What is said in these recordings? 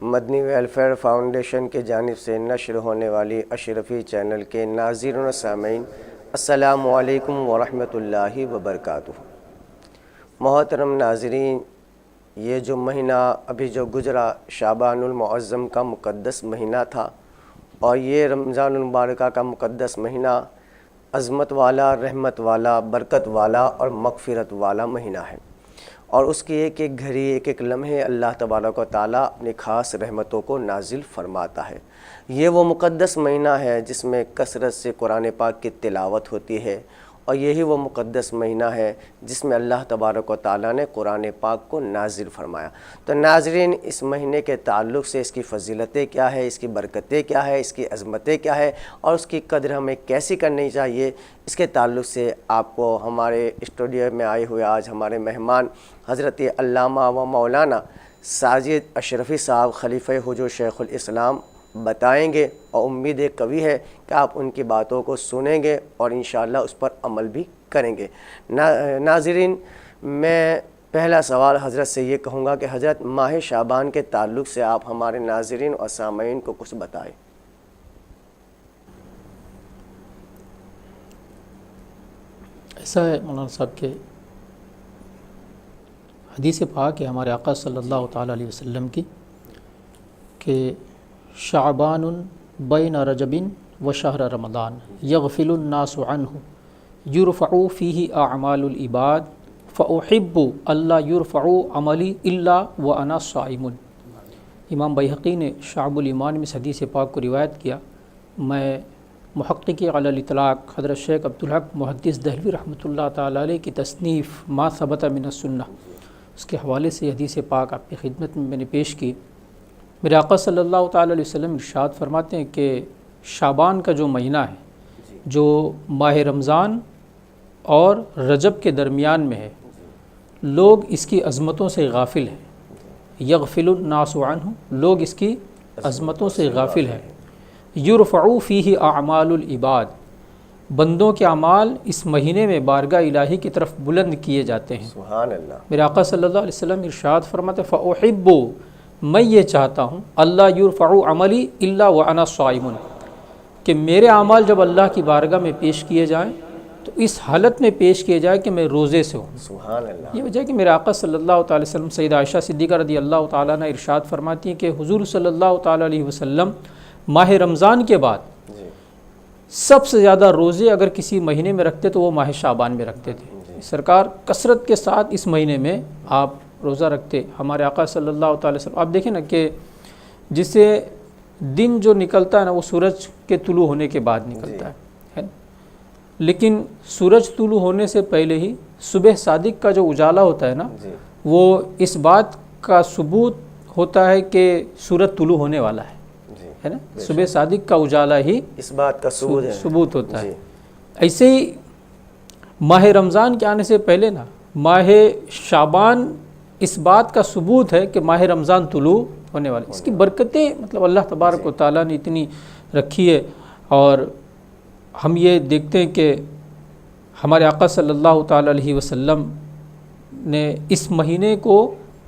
مدنی welfare foundation کی جانب سے نشر ہونے والی اشرفی چینل کے ناظرین و سامعین، السلام علیکم ورحمۃ اللہ وبرکاتہ۔ محترم ناظرین، یہ جو مہینہ ابھی جو گزرا شعبان المعظم کا مقدس مہینہ تھا، اور یہ رمضان المبارکہ کا مقدس مہینہ عظمت والا، رحمت والا، برکت والا اور مغفرت والا مہینہ ہے، اور اس کی ایک ایک گھڑی، ایک ایک لمحے اللہ تبارک و تعالیٰ اپنی خاص رحمتوں کو نازل فرماتا ہے۔ یہ وہ مقدس مہینہ ہے جس میں کثرت سے قرآن پاک کی تلاوت ہوتی ہے، اور یہی وہ مقدس مہینہ ہے جس میں اللہ تبارک و تعالیٰ نے قرآن پاک کو نازل فرمایا۔ تو ناظرین، اس مہینے کے تعلق سے اس کی فضیلتیں کیا ہے، اس کی برکتیں کیا ہے، اس کی عظمتیں کیا ہے، اور اس کی قدر ہمیں کیسی کرنی چاہیے، اس کے تعلق سے آپ کو ہمارے اسٹوڈیو میں آئے ہوئے آج ہمارے مہمان حضرت علامہ و مولانا ساجد اشرفی صاحب خلیفہ حضور شیخ الاسلام بتائیں گے، اور امید قوی ہے کہ آپ ان کی باتوں کو سنیں گے اور انشاءاللہ اس پر عمل بھی کریں گے۔ ناظرین، میں پہلا سوال حضرت سے یہ کہوں گا کہ حضرت ماہ شعبان کے تعلق سے آپ ہمارے ناظرین اور سامعین کو کچھ بتائیں۔ ایسا ہے مولانا صاحب کہ حدیث پاک ہے ہمارے آقا صلی اللہ تعالیٰ علیہ وسلم کی کہ شعبان بین رجب و شہر رمضان یغفل الناس عنہ یرفع فیہ اعمال العباد فاحب اللہ یرفع عملی الا وانا صائم۔ امام بیہقی نے شعب الایمان میں اس حدیث پاک کو روایت کیا۔ میں محقق علی الاطلاق حضرت شیخ عبدالحق محدث دہلوی رحمۃ اللہ تعالیٰ علیہ کی تصنیف ما ثبت من السنہ، اس کے حوالے سے حدیث پاک آپ کی خدمت میں نے پیش کی۔ میرے آقا صلی اللہ تعالیٰ علیہ وسلم ارشاد فرماتے ہیں کہ شعبان کا جو مہینہ ہے، جو ماہ رمضان اور رجب کے درمیان میں ہے، لوگ اس کی عظمتوں سے غافل ہیں۔ یغفل الناس عنہ، لوگ اس کی عظمتوں سے غافل ہیں۔ یرفع فیہ اعمال العباد، بندوں کے اعمال اس مہینے میں بارگاہ الہی کی طرف بلند کیے جاتے ہیں۔ سبحان اللہ۔ میرے آقا صلی اللہ علیہ وسلم ارشاد فرماتے ہیں فاحب، میں یہ چاہتا ہوں اللہ یرفع عملی الا وانا صائم، کہ میرے اعمال جب اللہ کی بارگاہ میں پیش کیے جائیں تو اس حالت میں پیش کیے جائے کہ میں روزے سے ہوں۔ سبحان اللہ۔ یہ وجہ ہے کہ میرے آقا صلی اللہ تعالی وسلم سیدہ عائشہ صدیقہ رضی اللہ تعالیٰ عنہ ارشاد فرماتی ہیں کہ حضور صلی اللہ تعالیٰ علیہ وسلم ماہ رمضان کے بعد سب سے زیادہ روزے اگر کسی مہینے میں رکھتے تو وہ ماہ شعبان میں رکھتے تھے۔ سرکار کثرت کے ساتھ اس مہینے میں آپ روزہ رکھتے۔ ہمارے آقا صلی اللہ تعالی وسلم، آپ دیکھیں نا کہ جسے دن جو نکلتا ہے نا وہ سورج کے طلوع ہونے کے بعد نکلتا ہے، لیکن سورج طلوع ہونے سے پہلے ہی صبح صادق کا جو اجالا ہوتا ہے نا، وہ اس بات کا ثبوت ہوتا ہے کہ سورج طلوع ہونے والا ہے نا، صبح صادق کا اجالا ہی اس بات کا ثبوت ہوتا ہے۔ ایسے ہی ماہ رمضان کے آنے سے پہلے نا ماہ شعبان اس بات کا ثبوت ہے کہ ماہ رمضان طلوع ہونے والا ہے۔ اس کی برکتیں مطلب اللہ تبارک و تعالیٰ نے اتنی رکھی ہے، اور ہم یہ دیکھتے ہیں کہ ہمارے آقا صلی اللہ تعالیٰ علیہ وسلم نے اس مہینے کو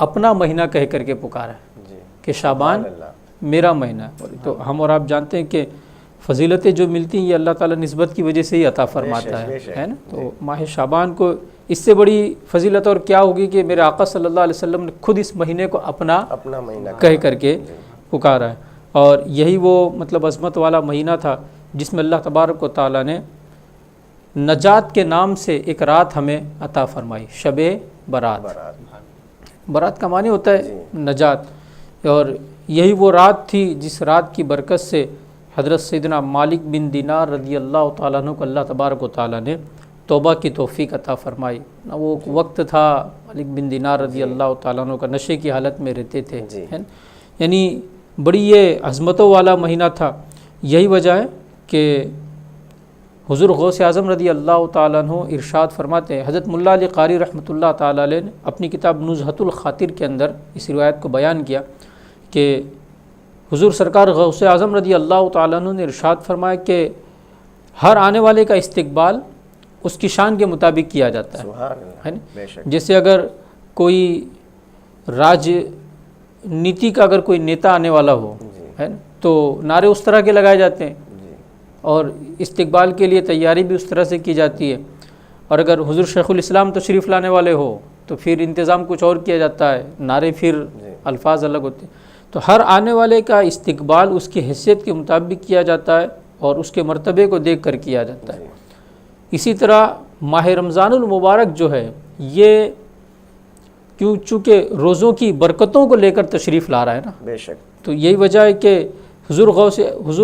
اپنا مہینہ کہہ کر کے پکارا ہے کہ شعبان میرا مہینہ ہے۔ تو ہم اور آپ جانتے ہیں کہ فضیلتیں جو ملتی ہیں یہ اللہ تعالیٰ نسبت کی وجہ سے ہی عطا فرماتا ہے نا۔ تو ماہ شعبان کو اس سے بڑی فضیلت اور کیا ہوگی کہ میرے آقا صلی اللہ علیہ وسلم نے خود اس مہینے کو اپنا مہینہ کہہ کر کے پکارا ہے، اور یہی وہ مطلب عظمت والا مہینہ تھا جس میں اللہ تبارک و تعالیٰ نے نجات کے نام سے ایک رات ہمیں عطا فرمائی، شب برات۔ برات کا معنی ہوتا ہے نجات، اور یہی وہ رات تھی جس رات کی برکت سے حضرت سیدنا مالک بن دینار رضی اللہ تعالیٰ عنہ کو اللہ تبارک و تعالیٰ نے توبہ کی توفیق عطا فرمائی۔ وہ وقت تھا مالک بن دینار رضی اللہ تعالیٰ عنہ کا نشے کی حالت میں رہتے تھے، یعنی بڑی یہ عظمتوں والا مہینہ تھا۔ یہی وجہ ہے کہ حضور غوث اعظم رضی اللہ تعالیٰ عنہ ارشاد فرماتے ہیں، حضرت ملا علی قاری رحمۃ اللہ تعالیٰ علیہ نے اپنی کتاب نزہۃ الخاطر کے اندر اس روایت کو بیان کیا کہ حضور سرکار غوث اعظم رضی اللہ تعالیٰ عنہ نے ارشاد فرمایا کہ ہر آنے والے کا استقبال اس کی شان کے مطابق کیا جاتا ہے نا۔ جیسے اگر کوئی نیتی کا اگر کوئی نیتا آنے والا ہو ہے نا تو نعرے اس طرح کے لگائے جاتے ہیں اور استقبال کے لیے تیاری بھی اس طرح سے کی جاتی ہے، اور اگر حضور شیخ الاسلام تشریف لانے والے ہو تو پھر انتظام کچھ اور کیا جاتا ہے، نعرے پھر الفاظ الگ ہوتے ہیں۔ تو ہر آنے والے کا استقبال اس کی حیثیت کے مطابق کیا جاتا ہے اور اس کے مرتبے کو دیکھ کر کیا جاتا ہے۔ اسی طرح ماہ رمضان المبارک جو ہے یہ چونکہ روزوں کی برکتوں کو لے کر تشریف لا رہا ہے نا، بے شک، تو یہی وجہ ہے کہ حضور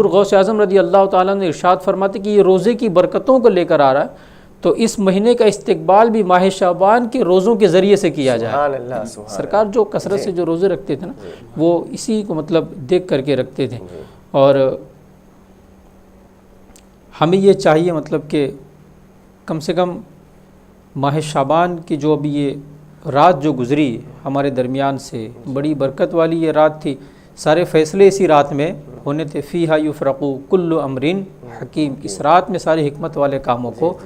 غوث اعظم رضی اللہ تعالیٰ نے ارشاد فرماتے کہ یہ روزے کی برکتوں کو لے کر آ رہا ہے، تو اس مہینے کا استقبال بھی ماہ شعبان کے روزوں کے ذریعے سے کیا جائے۔ سبحان اللہ، سبحان سرکار جو کثرت سے جو روزے رکھتے تھے نا وہ اسی کو مطلب دیکھ کر کے رکھتے تھے، اور ہمیں یہ چاہیے مطلب کہ کم سے کم ماہ شعبان کی جو ابھی یہ رات جو گزری ہمارے درمیان سے، بڑی برکت والی یہ رات تھی، سارے فیصلے اسی رات میں ہونے تھے۔ فیہا یفرقو کل امرین حکیم، اس رات میں سارے حکمت والے کاموں کو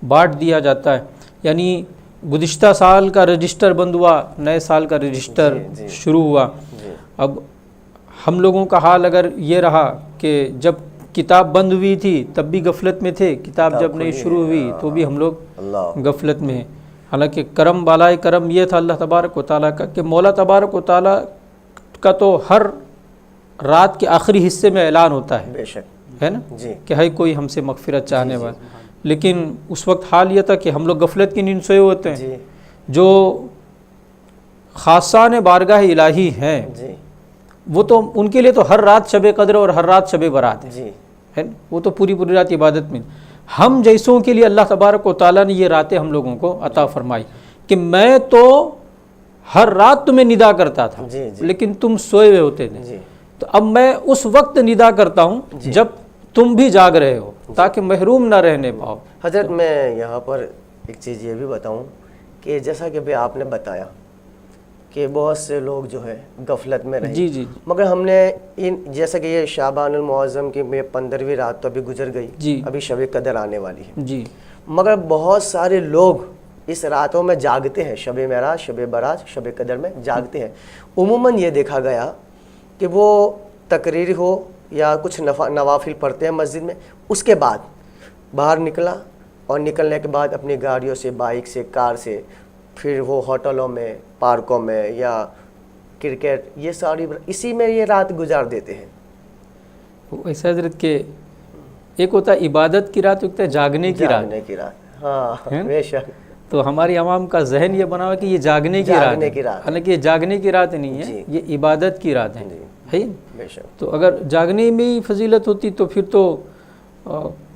بانٹ دیا جاتا ہے، یعنی گزشتہ سال کا رجسٹر بند ہوا، نئے سال کا رجسٹر شروع ہوا۔ اب ہم لوگوں کا حال اگر یہ رہا کہ جب کتاب بند ہوئی تھی تب بھی غفلت میں تھے، کتاب جب نہیں شروع ہوئی تو بھی ہم لوگ غفلت میں ہیں۔ حالانکہ کرم بالائے کرم یہ تھا اللہ تبارک و تعالیٰ کا کہ مولا تبارک و تعالیٰ کا تو ہر رات کے آخری حصے میں اعلان ہوتا ہے، بے شک، ہے نا، کہ ہے کوئی ہم سے مغفرت چاہنے والا، لیکن اس وقت حال یہ تھا کہ ہم لوگ غفلت کی نیند سوئے ہوتے ہیں۔ جو خاصان بارگاہ الہی ہیں وہ تو ان کے لیے تو ہر رات شب قدر اور ہر رات شب برات ہے، وہ تو پوری رات عبادت میں۔ ہم جیسوں کے لیے اللہ تبارک و تعالیٰ نے یہ راتیں ہم لوگوں کو عطا فرمائی کہ میں تو ہر رات تمہیں ندا کرتا تھا لیکن تم سوئے ہوئے ہوتے تھے، تو اب میں اس وقت ندا کرتا ہوں جب تم بھی جاگ رہے ہو تاکہ محروم نہ رہنے پاؤ۔ حضرت میں یہاں پر ایک چیز یہ بھی بتاؤں کہ جیسا کہ آپ نے بتایا کہ بہت سے لوگ جو ہے غفلت میں رہے، مگر ہم نے جیسا کہ یہ شعبان المعظم کی 15ویں رات تو ابھی گزر گئی، ابھی شب قدر آنے والی ہے، مگر بہت سارے لوگ اس راتوں میں جاگتے ہیں، شب معراج، شب برات، شب قدر میں جاگتے ہیں۔ عموماً یہ دیکھا گیا کہ وہ تقریر ہو یا کچھ نوافل پڑھتے ہیں مسجد میں، اس کے بعد باہر نکلا اور نکلنے کے بعد اپنی گاڑیوں سے، بائک سے، کار سے، پھر وہ ہوٹلوں میں، پارکوں میں یا کرکٹ، یہ ساری اسی میں یہ رات گزار دیتے ہیں۔ ایسا حضرت کہ ایک ہوتا ہے عبادت کی رات، ہوتا ہے جاگنے کی رات، ہاں بے شک۔ تو ہماری عوام کا ذہن یہ بنا ہوا کہ یہ جاگنے کی رات ہے، حالانکہ یہ جاگنے کی رات نہیں ہے، یہ عبادت کی رات ہے۔ تو اگر جاگنے میں ہی فضیلت ہوتی تو پھر تو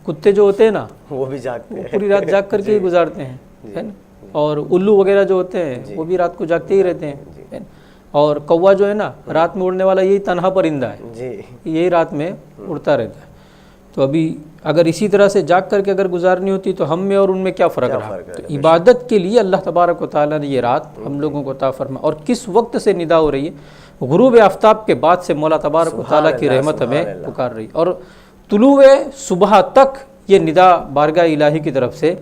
کتے جو ہوتے ہیں نا وہ بھی جاگتے ہیں، پوری رات جاگ کر کے ہی گزارتے ہیں، اور الو وغیرہ جو ہوتے ہیں وہ بھی رات کو جاگتے ہی رہتے ہیں، اور کوا جو ہے نا رات میں اڑنے والا یہی تنہا پرندہ ہے، یہی رات میں اڑتا رہتا ہے۔ تو ابھی اگر اسی طرح سے جاگ کر کے اگر گزارنی ہوتی تو ہم میں اور ان میں کیا فرق رہا؟ تو عبادت کے لیے اللہ تبارک و تعالیٰ نے یہ رات ہم لوگوں کو عطا فرمایا، اور کس وقت سے ندا ہو رہی ہے؟ غروب آفتاب کے بعد سے مولا تبارک و تعالیٰ کی رحمت ہمیں پکار رہی، اور طلوع صبح تک یہ ندا بارگاہ الہی کی طرف سے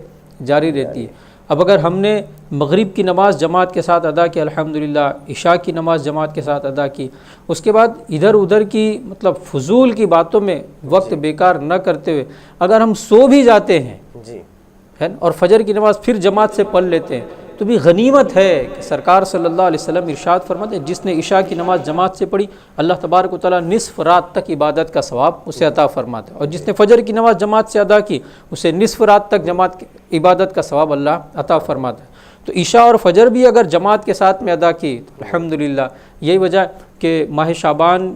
جاری رہتی ہے۔ اب اگر ہم نے مغرب کی نماز جماعت کے ساتھ ادا کی الحمدللہ، عشاء کی نماز جماعت کے ساتھ ادا کی، اس کے بعد ادھر ادھر کی مطلب فضول کی باتوں میں وقت بیکار نہ کرتے ہوئے اگر ہم سو بھی جاتے ہیں اور فجر کی نماز پھر جماعت سے پڑھ لیتے ہیں تو بھی غنیمت ہے کہ سرکار صلی اللہ علیہ وسلم ارشاد فرماتے ہیں جس نے عشاء کی نماز جماعت سے پڑھی اللہ تبارک و تعالیٰ نصف رات تک عبادت کا ثواب اسے عطا فرماتا ہے، اور جس نے فجر کی نماز جماعت سے ادا کی اسے نصف رات تک عبادت کا ثواب اللہ عطا فرماتا ہے۔ تو عشاء اور فجر بھی اگر جماعت کے ساتھ میں ادا کی تو الحمدللہ، یہی وجہ کہ ماہ شعبان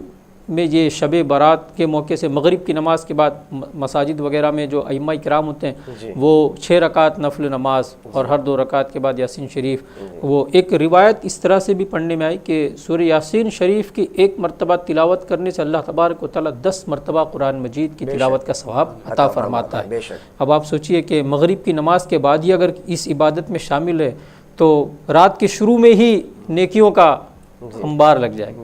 میں یہ شب برات کے موقع سے مغرب کی نماز کے بعد مساجد وغیرہ میں جو ائمہ کرام ہوتے ہیں وہ 6 رکعت نفل نماز اور ہر 2 رکعت کے بعد یاسین شریف، وہ ایک روایت اس طرح سے بھی پڑھنے میں آئی کہ سورہ یاسین شریف کی 1 مرتبہ تلاوت کرنے سے اللہ تبارک و تعالیٰ 10 مرتبہ قرآن مجید کی تلاوت کا ثواب عطا فرماتا ہے۔ اب آپ سوچئے کہ مغرب کی نماز کے بعد ہی اگر اس عبادت میں شامل ہے تو رات کے شروع میں ہی نیکیوں کا انبار لگ جائے گا۔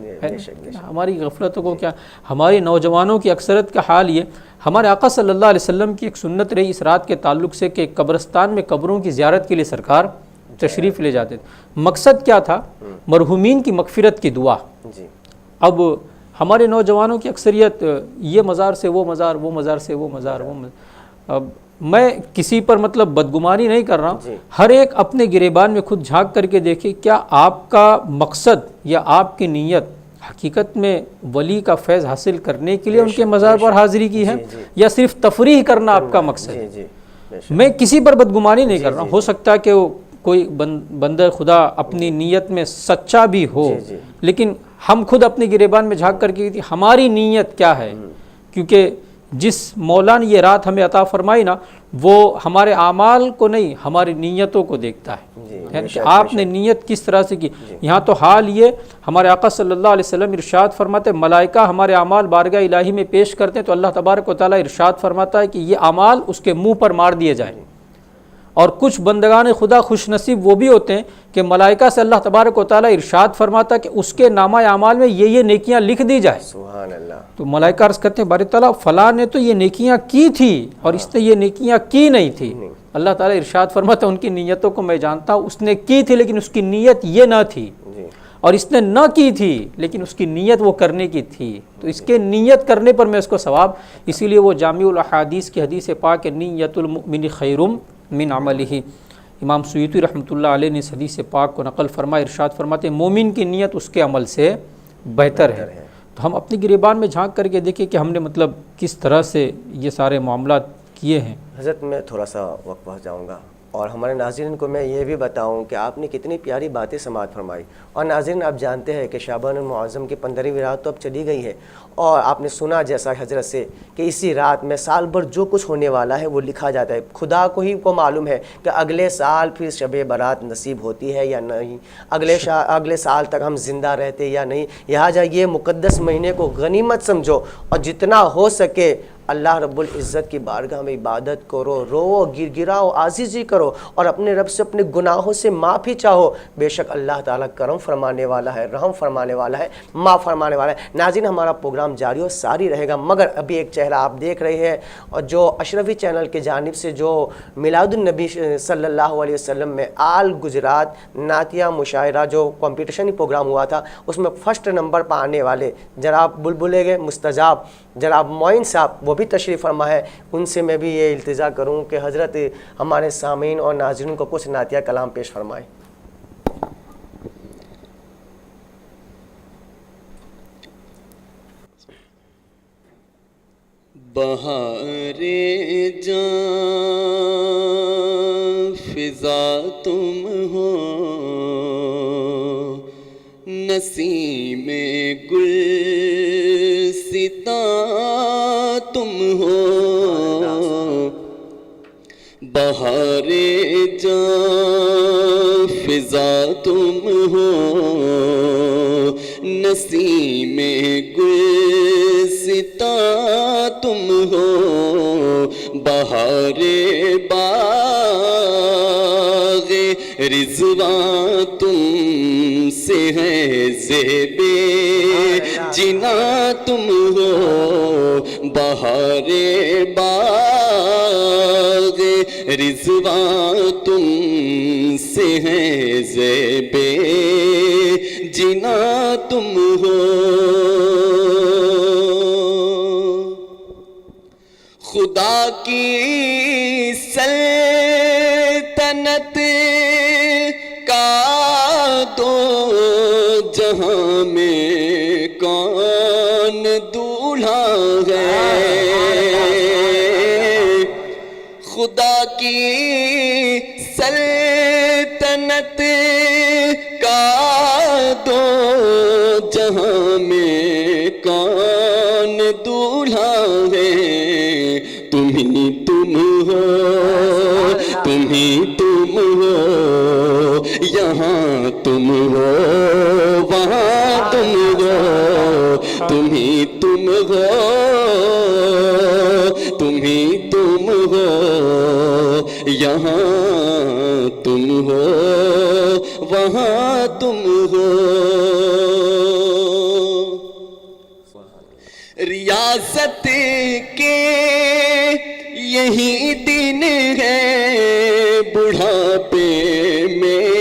ہماری غفلتوں کو کیا، ہماری نوجوانوں کی اکثرت کا حال یہ، ہمارے آقا صلی اللہ علیہ وسلم کی ایک سنت رہی اس رات کے تعلق سے کہ قبرستان میں قبروں کی زیارت کے لیے سرکار تشریف لے جاتے تھے۔ مقصد کیا تھا؟ مرحومین کی مغفرت کی دعا۔ جی اب ہمارے نوجوانوں کی اکثریت یہ مزار سے وہ مزار، وہ مزار سے وہ مزار، وہ مزار۔ اب میں کسی پر مطلب بدگمانی نہیں کر رہا ہوں، ہر ایک اپنے گریبان میں خود جھانک کر کے دیکھے کیا آپ کا مقصد یا آپ کی نیت حقیقت میں ولی کا فیض حاصل کرنے کے لیے ان کے مزار پر حاضری کی ہے یا صرف تفریح کرنا آپ کا مقصد ہے؟ میں کسی پر بدگمانی نہیں کر رہا ہوں، ہو سکتا ہے کہ وہ کوئی بندہ خدا اپنی نیت میں سچا بھی ہو، لیکن ہم خود اپنے گریبان میں جھانک کر کے ہماری نیت کیا ہے، کیونکہ جس مولا نے یہ رات ہمیں عطا فرمائی نا، وہ ہمارے اعمال کو نہیں ہماری نیتوں کو دیکھتا ہے، یعنی کہ آپ نے نیت کس طرح سے کی۔ یہاں تو حال یہ ہمارے آقا صلی اللہ علیہ وسلم ارشاد فرماتے ہیں ملائکہ ہمارے اعمال بارگاہ الہی میں پیش کرتے ہیں تو اللہ تبارک و تعالیٰ ارشاد فرماتا ہے کہ یہ اعمال اس کے منہ پر مار دیے جائیں۔ اور کچھ بندگان خدا خوش نصیب وہ بھی ہوتے ہیں کہ ملائکہ سے اللہ تبارک و تعالیٰ ارشاد فرماتا ہے کہ اس کے نامہ اعمال میں یہ نیکیاں لکھ دی جائیں۔ سبحان اللہ۔ تو ملائکہ عرض کرتے ہیں باری تعالیٰ فلاں نے تو یہ نیکیاں کی تھی اور اس نے یہ نیکیاں کی نہیں تھی۔ اللہ تعالیٰ ارشاد فرماتا ہے ان کی نیتوں کو میں جانتا ہوں، اس نے کی تھی لیکن اس کی نیت یہ نہ تھی، اور اس نے نہ کی تھی لیکن اس کی نیت وہ کرنے کی تھی، تو اس کے نیت کرنے پر میں اس کو ثواب۔ اسی لیے وہ جامع الاحادیث کی حدیث پاک ہے نیت المؤمن خیر من عملہ، امام سیوطی رحمۃ اللہ علیہ نے اس حدیث پاک کو نقل فرمایا، ارشاد فرماتے ہیں مومن کی نیت اس کے عمل سے بہتر ہے۔ تو ہم اپنی گریبان میں جھانک کر کے دیکھیں کہ ہم نے مطلب کس طرح سے یہ سارے معاملات کیے ہیں۔ حضرت میں تھوڑا سا وقت پہنچ جاؤں گا، اور ہمارے ناظرین کو میں یہ بھی بتاؤں کہ آپ نے کتنی پیاری باتیں سماعت فرمائی، اور ناظرین آپ جانتے ہیں کہ شعبان المعظم کی 15ویں رات تو اب چلی گئی ہے، اور آپ نے سنا جیسا حضرت سے کہ اسی رات میں سال بھر جو کچھ ہونے والا ہے وہ لکھا جاتا ہے، خدا کو ہی کو معلوم ہے کہ اگلے سال پھر شب برات نصیب ہوتی ہے یا نہیں، اگلے سال تک ہم زندہ رہتے یا نہیں۔ لہٰذا یہ مقدس مہینے کو غنیمت سمجھو، اور جتنا ہو سکے اللہ رب العزت کی بارگاہ میں عبادت کرو، رو گر گراؤ، عاجزی کرو، اور اپنے رب سے اپنے گناہوں سے معافی چاہو، بے شک اللہ تعالیٰ کرم فرمانے والا ہے، رحم فرمانے والا ہے، معاف فرمانے والا ہے۔ ناظرین ہمارا پروگرام جاری و ساری رہے گا، مگر ابھی ایک چہرہ آپ دیکھ رہے ہیں، اور جو اشرفی چینل کی جانب سے جو میلاد النبی صلی اللہ علیہ وسلم میں آل گجرات نعتیہ مشاعرہ جو کمپٹیشن پروگرام ہوا تھا، اس میں فرسٹ نمبر پر آنے والے جناب بلبلے گئے مستجاب جناب معین صاحب وہ بھی تشریف فرما ہے، ان سے میں بھی یہ التجا کروں کہ حضرت ہمارے سامعین اور ناظرین کو کچھ نعتیہ کلام پیش فرمائے۔ بہار جاں فضا تم ہو، نسیم گلستاں تم ہو، بہار جاں فضا تم ہو، نسیم گلستاں تم ہو، بہار باغ رضوان تم سے ہے زیب جنا تم ہو، بہار باغ رضوان تم سے ہے زیب جنا تم ہو، خدا کی سلطنت کا دو جہاں میں کون دولہا ہے، خدا کی سلطنت کا دو جہاں میں کون دولہا ہے، تم ہی تم ہو، تم ہی تم ہو، یہاں تم ہو وہاں تم ہو، تم ہی تم ہو، تم ہی تم ہو، یہاں تم ہو وہاں تم ہو، ریاست کے یہی دن ہے بڑھاپے میں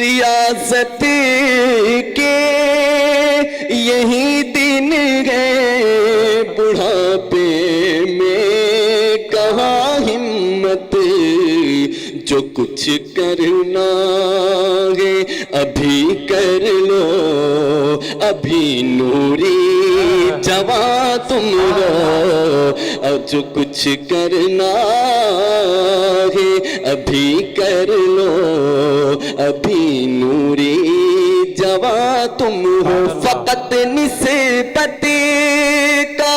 ریاست کے یہی دن ہے، بڑھاپے میں کہاں ہمت، جو کچھ کرنا ہے ابھی کر لو، ابھی نوری جوان تم ہو، جو کچھ کرنا ہے ابھی کر لو، ابھی نوری جوان تم ہو، فقط نسبت کا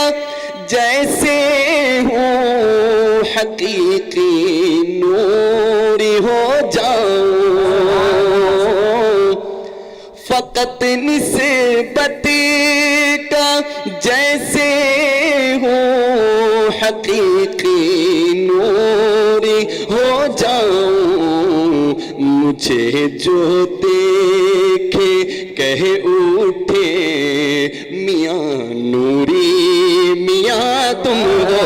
جیسے ہوں حقیقی نوری ہو جاؤں، فقط نسبت کا جیسے ہوں حقیقی نوری ہو جاؤں، مجھے جو دیکھے کہے اٹھے میاں نوری میاں تم ہو،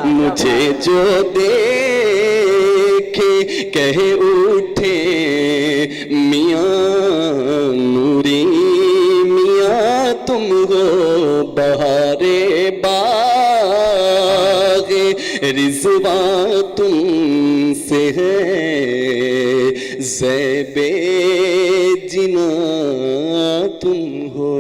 مجھے جو دیکھے کہے اٹھے میاں نوری میاں تم ہو، بہار باغ رضوان تم سے ہے، زیب جنا تم ہو۔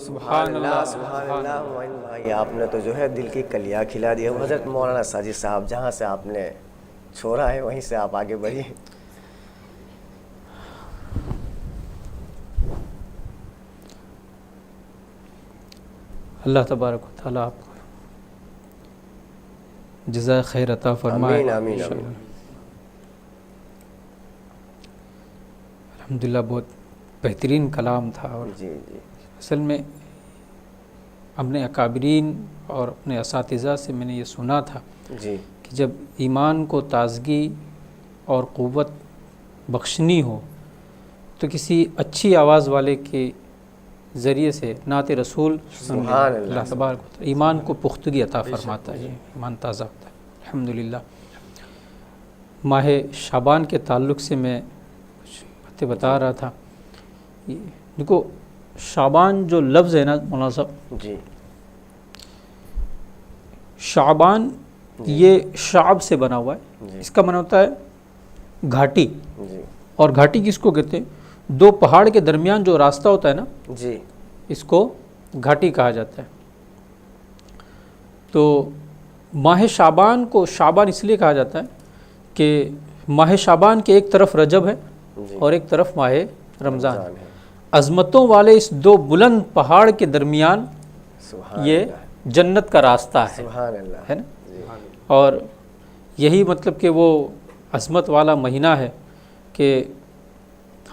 سبحان اللہ سبحان اللہ۔ معین بھائی آپ نے تو جو ہے دل کی کلیاں کھلا دی ہے۔ حضرت مولانا ساجد صاحب جہاں سے آپ نے چھوڑا ہے وہیں سے آپ آگے بڑھیے۔ اللہ تبارک و تعالیٰ آپ کو جزائے خیر عطا فرمائے۔ آمین آمین آمین۔ الحمدللہ بہت بہترین کلام تھا، اور جی جی اصل میں اپنے اکابرین اور اپنے اساتذہ سے میں نے یہ سنا تھا جی کہ جب ایمان کو تازگی اور قوت بخشنی ہو تو کسی اچھی آواز والے کے ذریعے سے نعت رسول سبحان اللہ تبارک و تعالیٰ ایمان کو پختگی عطا فرماتا ہے، ایمان تازہ ہوتا ہے۔ الحمدللہ ماہ شعبان کے تعلق سے میں کچھ باتیں بتا رہا تھا۔ دیکھو شعبان جو لفظ ہے نا مولانا صاحب، جی شعبان یہ شعب سے بنا ہوا ہے، اس کا معنی ہوتا ہے گھاٹی، جی اور گھاٹی کس کو کہتے ہیں؟ دو پہاڑ کے درمیان جو راستہ ہوتا ہے نا، جی اس کو گھاٹی کہا جاتا ہے۔ تو ماہ شعبان کو شعبان اس لیے کہا جاتا ہے کہ ماہ شعبان کے ایک طرف رجب ہے اور ایک طرف ماہ رمضان ہے۔ عظمتوں والے اس دو بلند پہاڑ کے درمیان سبحان یہ جنت کا راستہ ہے، سبحان اللہ ہے نا؟ اور یہی مطلب کہ وہ عظمت والا مہینہ ہے کہ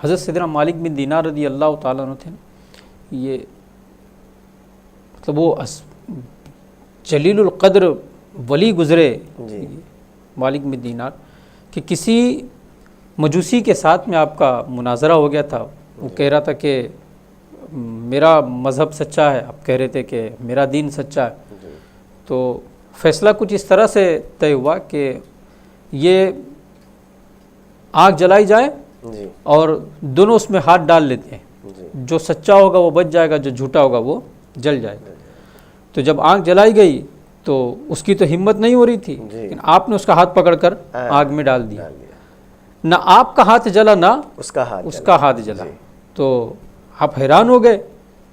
حضرت سیدنا مالک بن دینار رضی اللہ تعالیٰ عنہ تھے، یہ مطلب وہ جلیل القدر ولی گزرے جی مالک بن دینار، کہ کسی مجوسی کے ساتھ میں آپ کا مناظرہ ہو گیا تھا۔ وہ کہہ رہا تھا کہ میرا مذہب سچا ہے، آپ کہہ رہے تھے کہ میرا دین سچا ہے۔ تو فیصلہ کچھ اس طرح سے طے ہوا کہ یہ آگ جلائی جائے جی اور دونوں اس میں ہاتھ ڈال لیتے ہیں، جی جو سچا ہوگا وہ بچ جائے گا، جو جھوٹا ہوگا وہ جل جائے گا۔ تو جب آگ جلائی گئی تو اس کی تو ہمت نہیں ہو رہی تھی، لیکن آپ نے اس کا ہاتھ پکڑ کر آگ میں ڈال دیا۔ نہ آپ کا ہاتھ جلا نہ اس کا ہاتھ اس کا ہاتھ جلا۔ تو آپ حیران ہو گئے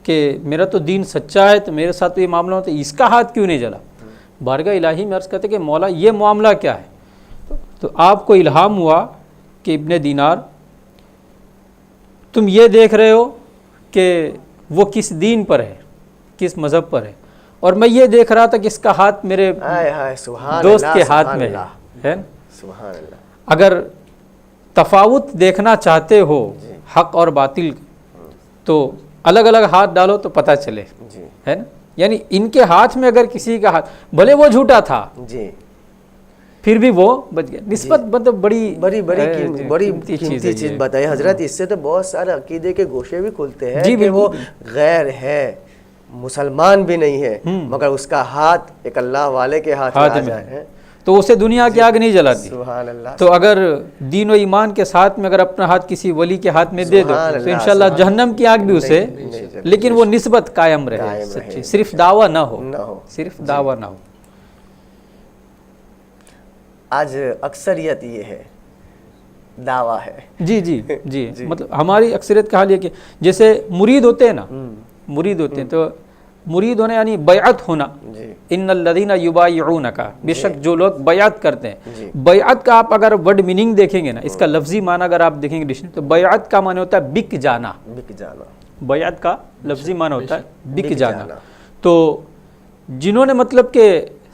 کہ میرا تو دین سچا ہے، تو میرے ساتھ تو یہ معاملہ ہوتا ہے، اس کا ہاتھ کیوں نہیں جلا؟ بارگاہ الہی میں عرض کرتے کہ مولا یہ معاملہ کیا ہے؟ تو آپ کو الہام ہوا کہ ابن دینار تم یہ دیکھ رہے ہو کہ وہ کس دین پر ہے، کس مذہب پر ہے، اور میں یہ دیکھ رہا تھا کہ اس کا ہاتھ میرے دوست کے ہاتھ میں ہے۔ سبحان اللہ۔ اگر تفاوت دیکھنا چاہتے ہو حق اور باطل تو الگ الگ ہاتھ ڈالو تو پتہ چلے، ہے نا؟ یعنی ان کے ہاتھ میں اگر کسی کا ہاتھ بھلے وہ جھوٹا تھا جی پھر بھی وہ بچ گیا۔ نسبت مطلب بڑی قیمتی چیز بتائی حضرت۔ اس سے تو بہت سارے عقیدے کے گوشے بھی کھلتے ہیں جی کہ وہ غیر ہے، مسلمان بھی نہیں ہے، مگر اس کا ہاتھ ایک اللہ والے کے ہاتھ میں آ جائے، تو اسے دنیا کی آگ نہیں جلاتی. سبحان اللہ. تو اگر دین و ایمان کے ساتھ میں اگر اپنا ہاتھ کسی ولی کے ہاتھ میں دے دو تو انشاءاللہ جہنم کی آگ بھی اسے, لیکن وہ نسبت قائم رہے سچی, صرف دعویٰ نہ ہو, صرف دعویٰ نہ ہو. آج اکثریت یہ ہے, دعویٰ ہے. جی جی جی مطلب ہماری اکثریت کا حال یہ کہ جیسے مرید ہوتے ہیں نا, مرید ہوتے ہیں تو مرید ہونا یعنی بیعت ہونا. ان الذین یبایعونک, بے شک جو لوگ بیعت کرتے ہیں. بیعت کا آپ اگر ورڈ میننگ دیکھیں گے نا, اس کا لفظی معنی اگر آپ دیکھیں گے ڈکشنری, تو بیعت کا معنی ہوتا ہے بک جانا. بک جانا, بیعت کا لفظی معنی ہوتا ہے بک جانا. تو جنہوں نے مطلب کہ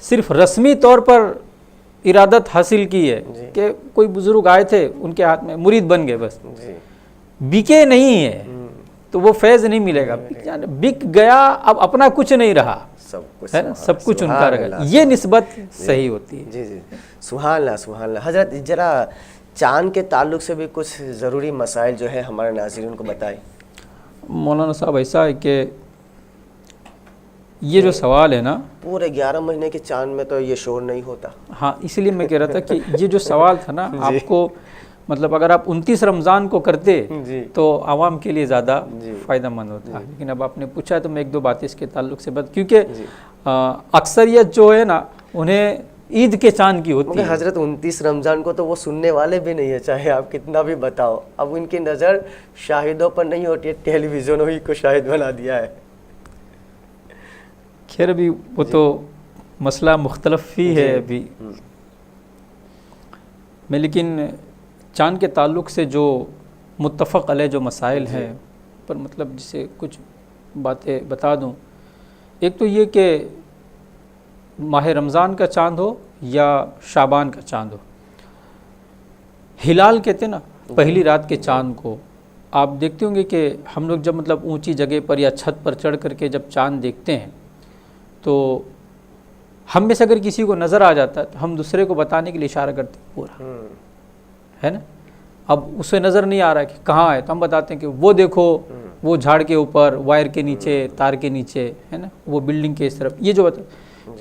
صرف رسمی طور پر ارادت حاصل کی ہے کہ کوئی بزرگ آئے تھے ان کے ہاتھ میں مرید بن گئے, بس بکے نہیں ہے تو وہ فیض نہیں ملے گا. بک گیا, اب اپنا کچھ نہیں رہا, سب کچھ ان کا رہا. یہ نسبت صحیح ہوتی ہے. جی جی سبحان اللہ سبحان اللہ. حضرت ذرا چاند کے تعلق سے بھی کچھ ضروری مسائل جو ہے ہمارے ناظرین کو بتائیں. مولانا صاحب ایسا ہے کہ یہ جو سوال ہے نا, پورے 11 مہینے کے چاند میں تو یہ شور نہیں ہوتا. ہاں اس لیے میں کہہ رہا تھا کہ یہ جو سوال تھا نا آپ کو, مطلب اگر آپ 29 رمضان کو کرتے تو عوام کے لیے زیادہ فائدہ مند ہوتا ہے. لیکن اب آپ نے پوچھا تو میں ایک دو باتیں اس کے تعلق سے کیونکہ اکثریت جو ہے نا انہیں عید کے چاند کی ہوتی ہے. حضرت 29 رمضان کو تو وہ سننے والے بھی نہیں ہے, چاہے آپ کتنا بھی بتاؤ. اب ان کی نظر شاہدوں پر نہیں ہوتی ہے, ٹیلی ویژنوں ہی کو شاہد بنا دیا ہے. خیر ابھی وہ تو مسئلہ مختلف ہی ہے ابھی. میں لیکن چاند کے تعلق سے جو متفق علیہ جو مسائل ہیں پر مطلب جسے کچھ باتیں بتا دوں. ایک تو یہ کہ ماہ رمضان کا چاند ہو یا شعبان کا چاند ہو, ہلال کہتے ہیں نا پہلی رات کے چاند کو. آپ دیکھتے ہوں گے کہ ہم لوگ جب مطلب اونچی جگہ پر یا چھت پر چڑھ کر کے جب چاند دیکھتے ہیں تو ہم میں سے اگر کسی کو نظر آ جاتا ہے تو ہم دوسرے کو بتانے کے لیے اشارہ کرتے ہیں پورا, ہے نا. اب اسے نظر نہیں آ رہا کہ کہاں ہے تو ہم بتاتے ہیں کہ وہ دیکھو, وہ جھاڑ کے اوپر, وائر کے نیچے, تار کے نیچے, ہے نا, وہ بلڈنگ کے اس طرف. یہ جو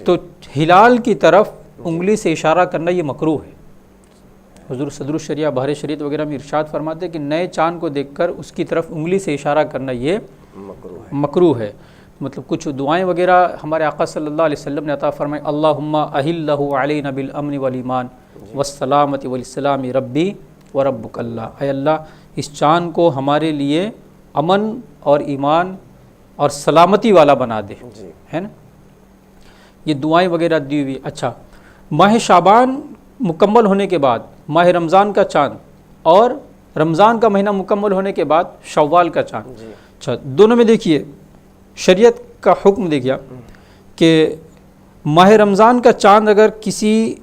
تو ہلال کی طرف انگلی سے اشارہ کرنا یہ مکروہ ہے. حضور صدر الشریعہ بحر شریعت وغیرہ میں ارشاد فرماتے ہیں کہ نئے چاند کو دیکھ کر اس کی طرف انگلی سے اشارہ کرنا یہ مکروہ ہے. مطلب کچھ دعائیں وغیرہ ہمارے آقا صلی اللہ علیہ وسلم نے عطا فرمائے, اللہم اہلہ علینا بالامن والایمان والسلامت والسلام ربی وربک اللہ. اے اللہ اس چاند کو ہمارے لیے امن اور ایمان اور سلامتی والا بنا دے, ہے نا. یہ دعائیں وغیرہ دی ہوئی. اچھا, ماہ شعبان مکمل ہونے کے بعد ماہ رمضان کا چاند اور رمضان کا مہینہ مکمل ہونے کے بعد شوال کا چاند. اچھا, دونوں میں دیکھیے شریعت کا حکم دیکھیا کہ ماہ رمضان کا چاند اگر کسی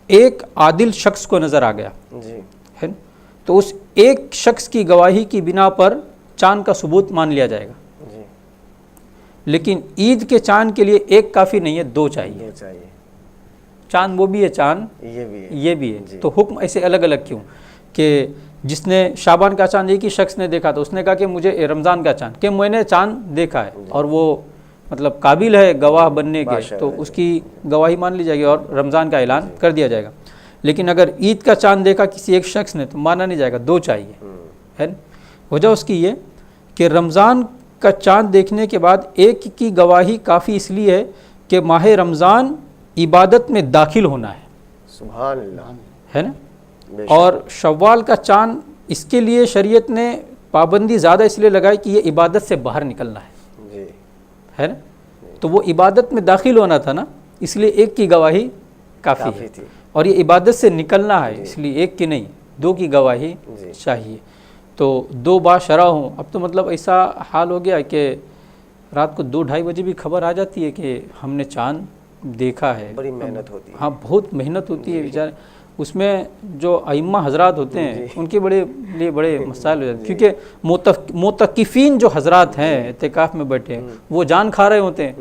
ایک عادل شخص کو نظر آ گیا ہے تو اس ایک شخص کی گواہی کی بنا پر چاند کا ثبوت مان لیا جائے گا. لیکن عید کے چاند کے لیے ایک کافی نہیں ہے, دو چاہیے. چاند وہ بھی ہے, چاند یہ بھی ہے. تو حکم ایسے الگ الگ کیوں کہ جس نے شعبان کا چاند ایک ہی شخص نے دیکھا تو اس نے کہا کہ مجھے رمضان کا چاند, کہ میں نے چاند دیکھا ہے اور وہ مطلب قابل ہے گواہ بننے کے, تو اس کی گواہی مان لی جائے گی اور رمضان کا اعلان کر دیا جائے گا. لیکن اگر عید کا چاند دیکھا کسی ایک شخص نے تو مانا نہیں جائے گا, دو چاہیے, ہے نا. وجہ اس کی یہ کہ رمضان کا چاند دیکھنے کے بعد ایک کی گواہی کافی اس لیے ہے کہ ماہ رمضان عبادت میں داخل ہونا ہے. سبحان اللہ, ہے نا. اور شوال کا چاند اس کے لیے شریعت نے پابندی زیادہ اس لیے لگائی کہ یہ عبادت سے باہر نکلنا ہے نا. تو وہ عبادت میں داخل ہونا تھا نا, اس لیے ایک کی گواہی کافی ہے. اور یہ عبادت سے نکلنا ہے, اس لیے ایک کی نہیں دو کی گواہی چاہیے. تو دو باشرہ ہوں. اب تو مطلب ایسا حال ہو گیا کہ رات کو 2-2:30 بجے بھی خبر آ جاتی ہے کہ ہم نے چاند دیکھا ہے. بڑی محنت ہوتی ہے. ہاں بہت محنت ہوتی ہے بیچارے. اس میں جو ائمہ حضرات ہوتے ہیں ان کے لیے بڑے مسائل ہو جاتے ہیں, کیونکہ معتکفین جو حضرات ہیں اعتکاف میں بیٹھے ہیں وہ جان کھا رہے ہوتے ہیں,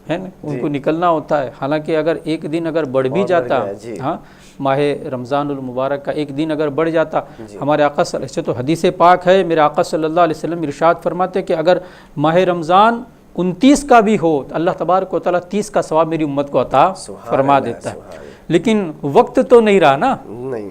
ہے نا. ان کو نکلنا ہوتا ہے. حالانکہ اگر ایک دن اگر بڑھ بھی جاتا, ہاں ماہ رمضان المبارک کا ایک دن اگر بڑھ جاتا, ہمارے آقا صلی اللہ علیہ وسلم تو حدیث پاک ہے, میرے آقا صلی اللہ علیہ وسلم ارشاد فرماتے ہیں کہ اگر ماہ رمضان 29 کا بھی ہو تو اللہ تبارک و تعالیٰ 30 کا ثواب میری امت کو عطا فرما دیتا ہے. لیکن وقت تو نہیں رہا نا، نہیں،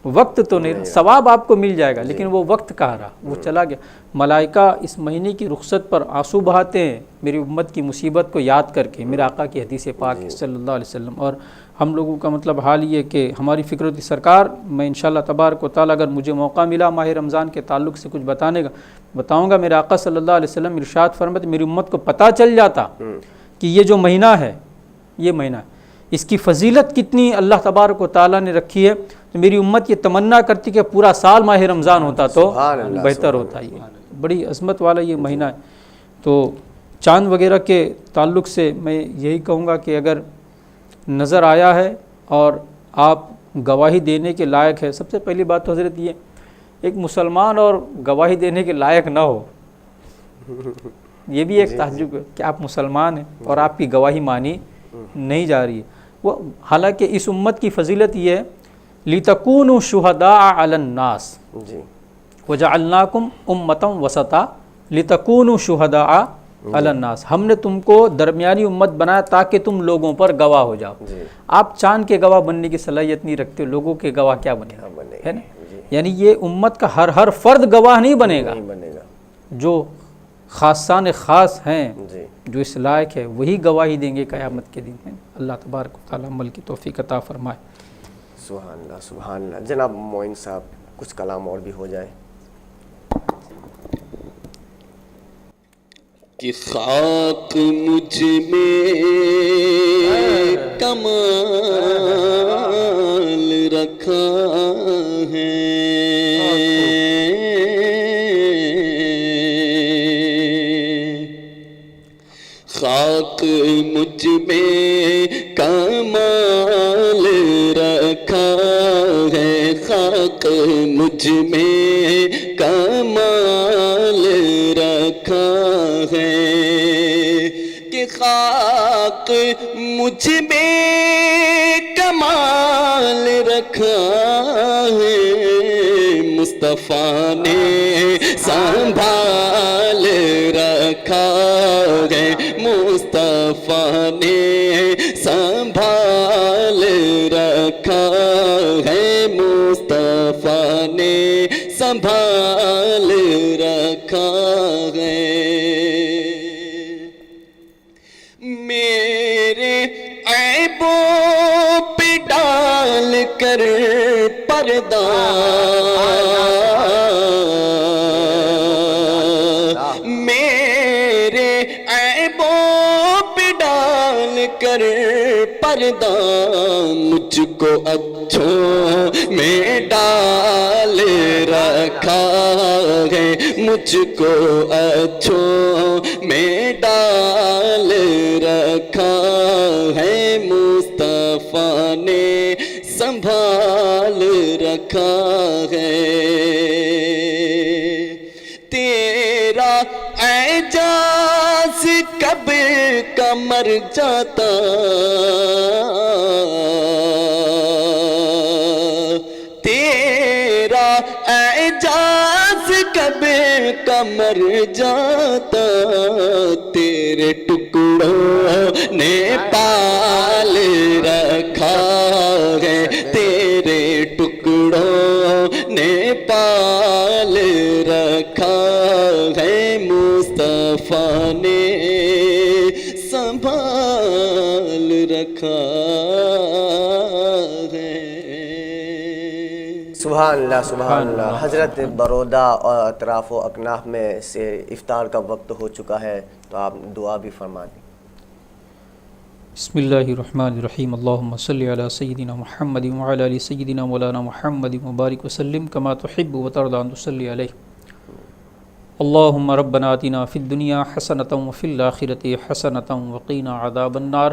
وقت تو نہیں رہا، ثواب آپ کو مل جائے گا لیکن وہ وقت کہاں رہا، وہ چلا گیا۔ ملائکہ اس مہینے کی رخصت پر آنسو بہاتے ہیں میری امت کی مصیبت کو یاد کر کے، میرے آقا کی حدیث پاک صلی اللہ علیہ وسلم۔ اور ہم لوگوں کا مطلب حال یہ کہ ہماری فکر ہوتی سرکار، میں انشاءاللہ تبارک و تعالیٰ اگر مجھے موقع ملا ماہ رمضان کے تعلق سے کچھ بتانے کا بتاؤں گا۔ میرے آقا صلی اللہ علیہ وسلم ارشاد فرماتے میری امت کو پتہ چل جاتا کہ یہ جو مہینہ ہے، یہ مہینہ ہے، اس کی فضیلت کتنی اللہ تبارک و تعالیٰ نے رکھی ہے، تو میری امت یہ تمنا کرتی کہ پورا سال ماہ رمضان ہوتا تو بہتر ہوتا۔ یہ بڑی عظمت والا یہ مہینہ ہے۔ تو چاند وغیرہ کے تعلق سے میں یہی کہوں گا کہ اگر نظر آیا ہے اور آپ گواہی دینے کے لائق ہے، سب سے پہلی بات تو حضرت یہ ایک مسلمان اور گواہی دینے کے لائق نہ ہو، یہ بھی ایک تعجب ہے کہ آپ مسلمان ہیں اور آپ کی گواہی مانی نہیں جا رہی ہے۔ وہ حالانکہ اس امت کی فضیلت یہ ہے لِتَكُونُوا شُهَدَاءَ عَلَى النَّاسِ جی، وَجَعَلْنَاكُمْ أُمَّةً وَسَطًا لِتَكُونُوا شُهَدَاءَ عَلَى النَّاسِ، ہم نے تم کو درمیانی امت بنایا تاکہ تم لوگوں پر گواہ ہو جاؤ۔ آپ چاند کے گواہ بننے کی صلاحیت نہیں رکھتے، لوگوں کے گواہ کیا بنے گا، ہے نا؟ یعنی یہ امت کا ہر فرد گواہ نہیں بنے گا، جو خاصان خاص ہیں جو اس لائق ہے وہی گواہی دیں گے قیامت کے دن میں۔ اللہ تبارک و تعالیٰ عمل کی توفیق عطا فرمائے۔ سبحان اللہ، سبحان اللہ۔ جناب معین صاحب کچھ کلام اور بھی ہو جائے۔ کہ خاک مجھ میں کمال رکھا ہے، خاک مجھ میں کمال رکھا ہے، خاک مجھ میں کمال رکھا ہے، کہ خاک مجھ میں کمال رکھا ہے، مصطفیٰ نے سنبھال رکھا ہے، مصطفیٰ نے سنبھال رکھا ہے، مصطفیٰ نے سنبھال رکھا ہے۔ میرے عیبوں پہ ڈال کر پردہ، میرے عیبوں پہ ڈال کر پردہ، مجھ کو اچھوں میں ڈال رکھا ہے، مجھ کو اچھوں میں ڈال رکھا ہے، مصطفیٰ نے سنبھال رکھا ہے۔ تیرا اعجاز کب کا مر جاتا، تیرا اعجاز کب کا مر جاتا، تیرے ٹکڑوں نے پال رکھا ہے، تیرے ٹکڑوں نے پال رکھا ہے، مصطفیٰ نے سنبھال رکھا ہے۔ سبحان اللہ، سبحان اللہ۔ حضرت برودا اور اطراف و اکناف میں سے افطار کا وقت ہو چکا ہے، تو آپ دعا بھی فرما دیں۔ بسم اللہ الرحمن الرحیم، اللہم صلی علی سیدنا محمد وعلی آل سیدنا مولانا محمد مبارک وسلم کما تحب وترضى ان تصلی علیہ۔ اللہم ربنا آتنا فی الدنیا حسنۃ وفی الآخرۃ حسنۃ وقنا عذاب النار۔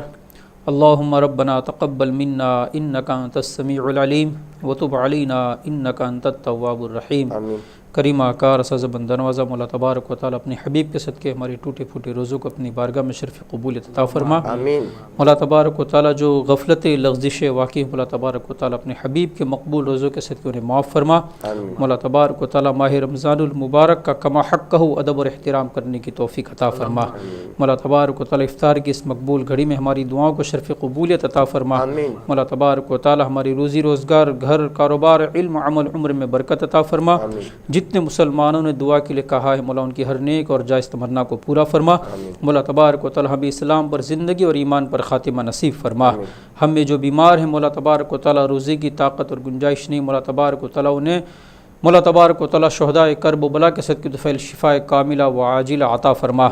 اللہم ربنا تقبل منا انک انت السمیع العلیم وتب علینا انک انت التواب الرحیم۔ آمین۔ کریمہ کار سز بندہ نوازہ مولا تبارک و تعالیٰ اپنے حبیب کے صدقے ہمارے ٹوٹے پھوٹے روزوں کو اپنی بارگاہ میں شرف قبولیت عطا فرما۔ آمین۔ مولا تبارک و تعالیٰ جو غفلت لغزش واقعی مولا تبارک و تعالیٰ اپنے حبیب کے مقبول روزوں کے صدقے انہیں معاف فرما۔ آمین۔ مولا تبارک و تعالیٰ ماہ رمضان المبارک کا کما حق ہو ادب اور احترام کرنے کی توفیق عطا فرما۔ مولا تبارک و تعالیٰ افطار کی اس مقبول گھڑی میں ہماری دعاؤں کو شرف قبولیت عطا فرما۔ آمین۔ مولا تبارک و تعالیٰ ہماری روزی روزگار گھر کاروبار علم عمل عمر میں برکت عطا فرما۔ جتنے مسلمانوں نے دعا کے لیے کہا ہے مولا ان کی ہر نیک اور جائز تمنا کو پورا فرما۔ مولا تبارک و تعالیٰ ہمیں اسلام پر زندگی اور ایمان پر خاتمہ نصیب فرما۔ ہم میں جو بیمار ہیں مولا تبارک و تعالیٰ روزی کی طاقت اور گنجائش نہیں، مولا تبارک و تعالیٰ انہیں مولا تبارک و تعالیٰ شہدائے کرب و بلا کے صدقے طفیل شفاء کاملہ و عاجلہ عطا فرما۔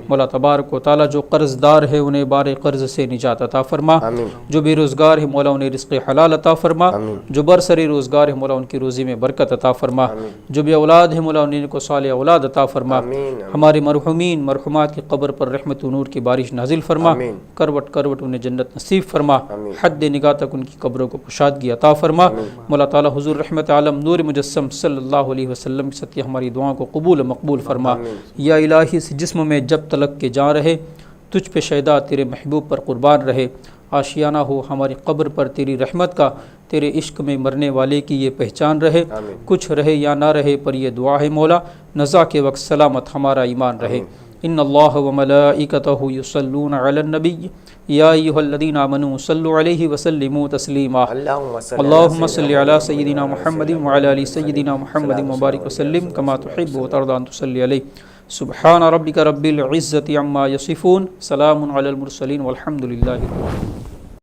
مولا تبارک و تعالیٰ جو قرض دار ہے انہیں بار قرض سے نجات عطا فرما۔ جو بے روزگار ہے مولا انہیں رزق حلال عطا فرما۔ جو برسری روزگار ہے مولا ان کی روزی میں برکت عطا فرما۔ جو بے اولاد ہے مولا انہیں کو صالح اولاد عطا فرما۔ ہمارے مرحومین مرحومات کی قبر پر رحمت و نور کی بارش نازل فرما۔ کروٹ کروٹ انہیں جنت نصیب فرما۔ حد نگاہ تک ان کی قبروں کو کشادگی عطا فرما۔ مولا تعالیٰ حضور رحمت عالم نور مجسم صلی اللہ علیہ وسلم کے صدقے ہماری دعاؤں کو قبول و مقبول فرما۔ یا الہی اس جسم میں جب تلک کے جان رہے تجھ پہ شیدا تیرے محبوب پر قربان رہے، آشیانہ ہو ہماری قبر پر تیری رحمت کا، تیرے عشق میں مرنے والے کی یہ پہچان رہے، کچھ رہے یا نہ رہے پر یہ دعا ہے مولا، نزا کے وقت سلامت ہمارا ایمان رہے۔ ان اللہ و ملائکتہ یصلون علی النبی یا ایھا الذین آمنوا صلوا علیہ وسلموا تسلیما۔ اللہم صل علی سیدنا محمد وعلی آل سیدنا محمد مبارک وسلم کما تحب وترضى ان تصلی علیہ۔ سبحان ربک رب العزة عما یصفون، سلام علی المرسلین والحمد للہ رب العالمین۔